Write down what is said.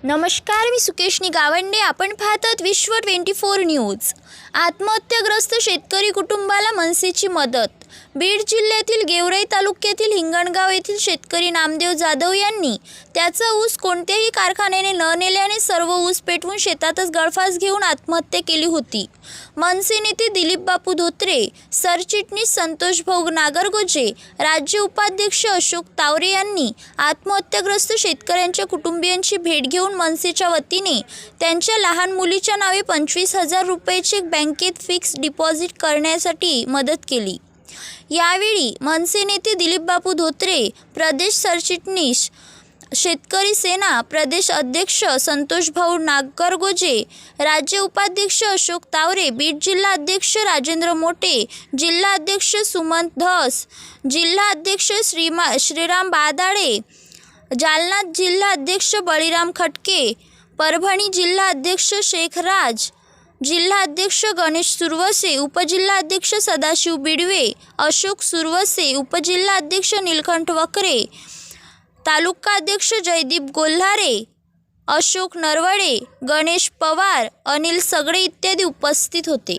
नमस्कार, मी सुकेशनी गावंडे. आपण पाहतात विश्व 24 न्यूज. आत्महत्याग्रस्त शेतकरी कुटुंबाला मनसेची मदत. बीड जिल्ह्यातील गेवराई तालुक्यातील हिंगणगाव येथील शेतकरी नामदेव जाधव यांनी त्याचा ऊस कोणत्याही कारखान्याने न नेल्याने सर्व ऊस पेटवून शेतातच गळफास घेऊन आत्महत्या केली होती. मनसे नेते दिलीप बापू धोत्रे, सरचिटणीस संतोष भाऊ नागरगोजे, राज्य उपाध्यक्ष अशोक तावरे यांनी आत्महत्याग्रस्त शेतकऱ्यांच्या कुटुंबियांची भेट घेऊन मनसेच्या वतीने त्यांच्या लहान मुलीच्या नावे 25,000 रुपये बँकेत फिक्स डिपॉझिट करण्यासाठी मदत केली. यावेळी मनसे नेते दिलीप बापू धोत्रे, प्रदेश सरचिटणीस शेतकरी सेना प्रदेश अध्यक्ष संतोष भाऊ नागरगोजे, राज्य उपाध्यक्ष अशोक तावरे, बीड जिल्हा अध्यक्ष राजेंद्र मोटे, जिल्हा अध्यक्ष सुमंत धस, जिल्हा अध्यक्ष श्रीराम बादाडे, जालना जिल्हा अध्यक्ष बळीराम खटके, परभणी जिल्हा अध्यक्ष शेख राज, जिल्हा अध्यक्ष गणेश सुरवसे, उपजिल्हा अध्यक्ष सदाशिव बिडवे, अशोक सुरवसे, उपजिल्हा अध्यक्ष नीलकंठ वकरे, तालुका अध्यक्ष जयदीप गोल्हारे, अशोक नरवडे, गणेश पवार, अनिल सगळे इत्यादी उपस्थित होते.